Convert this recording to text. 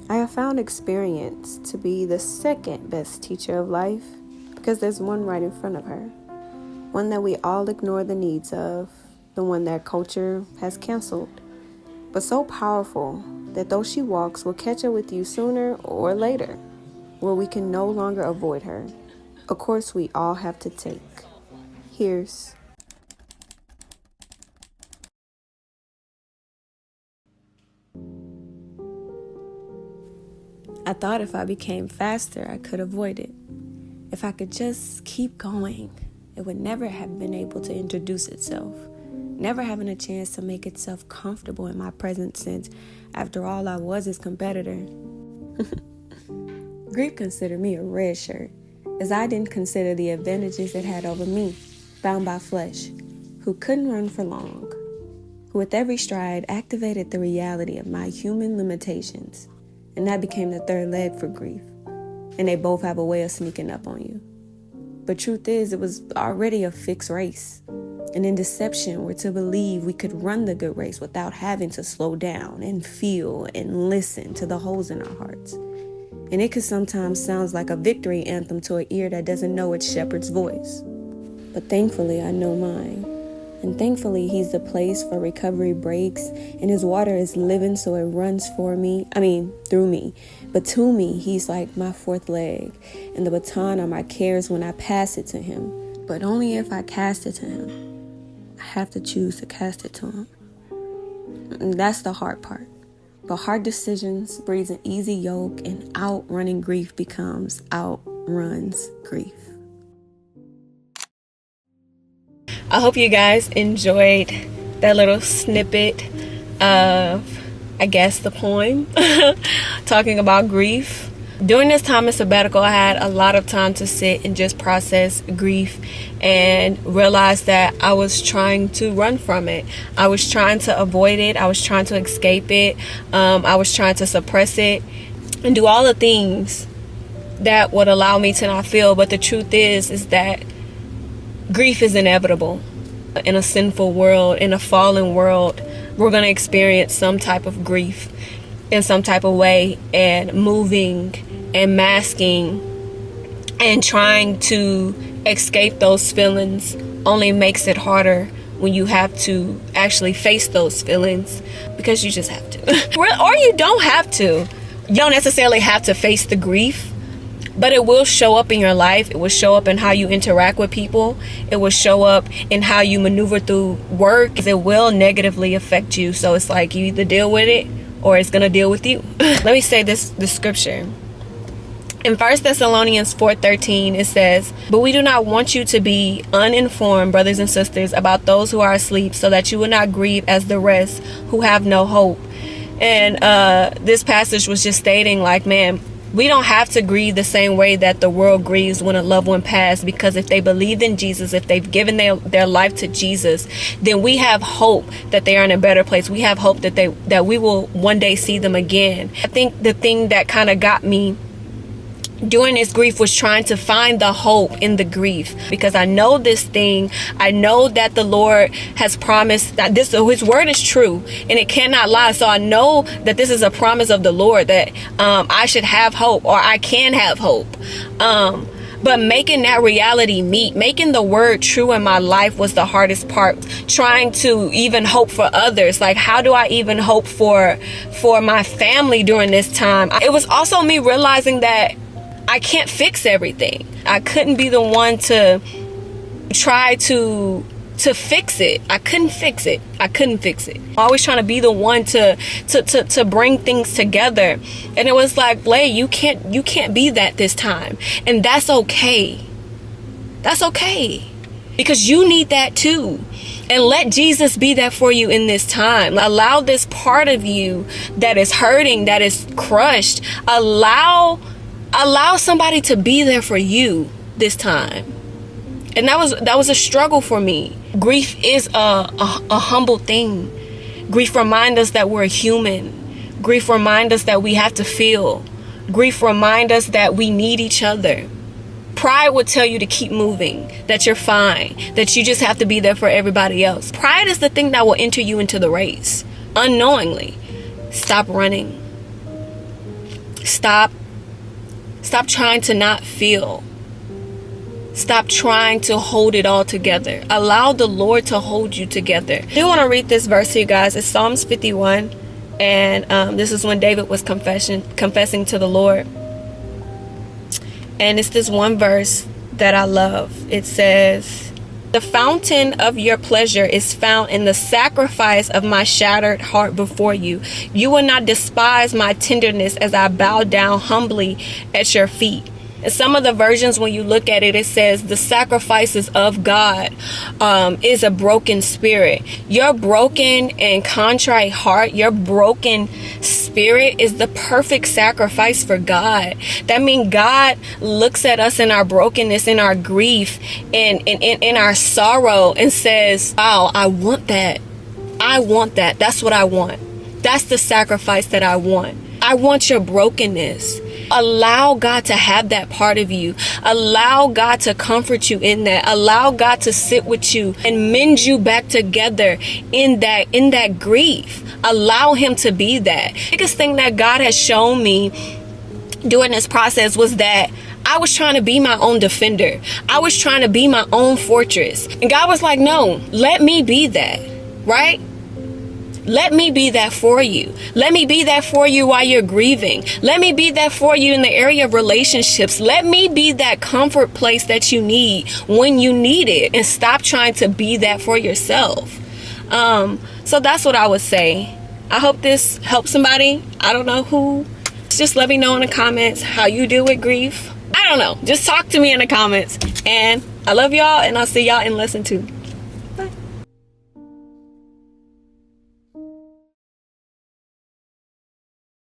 I have found experience to be the second best teacher of life because there's one right in front of her, one that we all ignore the needs of, the one that culture has canceled, but so powerful that though she walks will catch up with you sooner or later, where we can no longer avoid her. A course we all have to take. Here's I thought if I became faster, I could avoid it. If I could just keep going, it would never have been able to introduce itself, never having a chance to make itself comfortable in my presence since, after all, I was its competitor. GREIF considered me a red shirt, as I didn't consider the advantages it had over me, bound by flesh, who couldn't run for long, who with every stride activated the reality of my human limitations. And that became the third leg for GREIF. And they both have a way of sneaking up on you. But truth is, it was already a fixed race. And in deception, we're to believe we could run the good race without having to slow down and feel and listen to the holes in our hearts. And it could sometimes sound like a victory anthem to an ear that doesn't know its shepherd's voice. But thankfully, I know mine. And thankfully, he's the place where recovery breaks and his water is living, so it runs through me. But to me, he's like my fourth leg, and the baton are my cares when I pass it to him. But only if I cast it to him. I have to choose to cast it to him. And that's the hard part. But hard decisions breeds an easy yoke, and outrunning GREIF becomes outruns GREIF. I hope you guys enjoyed that little snippet of, I guess, the poem talking about GREIF. During this time of sabbatical, I had a lot of time to sit and just process GREIF and realize that I was trying to run from it. I was trying to avoid it. I was trying to escape it. I was trying to suppress it and do all the things that would allow me to not feel. But the truth is that GREIF is inevitable. In a sinful world, in a fallen world, we're going to experience some type of grief in some type of way, and moving and masking and trying to escape those feelings only makes it harder when you have to actually face those feelings, because you just have to. Or you don't have to. You don't necessarily have to face the grief, but it will show up in your life. It will show up in how you interact with people. It will show up in how you maneuver through work. It will negatively affect you. So it's like you either deal with it or it's going to deal with you. Let me say this scripture. In 1 Thessalonians 4:13, it says, "But we do not want you to be uninformed, brothers and sisters, about those who are asleep, so that you will not grieve as the rest who have no hope." And this passage was just stating, like, man, we don't have to grieve the same way that the world grieves when a loved one passed, because if they believed in Jesus, if they've given their life to Jesus, then we have hope that they are in a better place. We have hope that we will one day see them again. I think the thing that kind of got me during this grief was trying to find the hope in the grief, because I know this thing. I know that the Lord has promised that his word is true and it cannot lie. So I know that this is a promise of the Lord, that I should have hope, or I can have hope. But making that reality meet, making the word true in my life was the hardest part. Trying to even hope for others. Like, how do I even hope for my family during this time? It was also me realizing that I can't fix everything. I couldn't be the one to try to fix it. I couldn't fix it. I'm always trying to be the one to bring things together. And it was like, Blay, you can't be that this time. And that's okay. That's okay. Because you need that too. And let Jesus be that for you in this time. Allow this part of you that is hurting, that is crushed. Allow somebody to be there for you this time. And that was a struggle for me. GREIF is a humble thing. GREIF reminds us that we're human. GREIF reminds us that we have to feel. GREIF reminds us that we need each other. Pride would tell you to keep moving, that you're fine, that you just have to be there for everybody else. Pride is the thing that will enter you into the race unknowingly. Stop running. Stop trying to not feel. Stop trying to hold it all together. Allow the Lord to hold you together. I do want to read this verse to you guys. It's Psalms 51. And this is when David was confessing to the Lord. And it's this one verse that I love. It says, "The fountain of your pleasure is found in the sacrifice of my shattered heart before you. You will not despise my tenderness as I bow down humbly at your feet." In some of the versions, when you look at it, it says the sacrifices of God is a broken spirit. Your broken and contrite heart, your broken spirit is the perfect sacrifice for God. That means God looks at us in our brokenness, in our grief, and in our sorrow and says, wow, I want that. I want that. That's what I want. That's the sacrifice that I want. I want your brokenness. Allow God to have that part of you. Allow God to comfort you in that. Allow God to sit with you and mend you back together in that grief. Allow him to be that. The biggest thing that God has shown me during this process was that I was trying to be my own defender. I was trying to be my own fortress. And God was like, no, let me be that, right? Let me be that for you. Let me be that for you while you're grieving. Let me be that for you in the area of relationships. Let me be that comfort place that you need when you need it, and stop trying to be that for yourself. So that's what I would say. I hope this helps somebody. I don't know who. Just let me know in the comments how you deal with grief. I don't know. Just talk to me in the comments. And I love y'all, and I'll see y'all in lesson 2.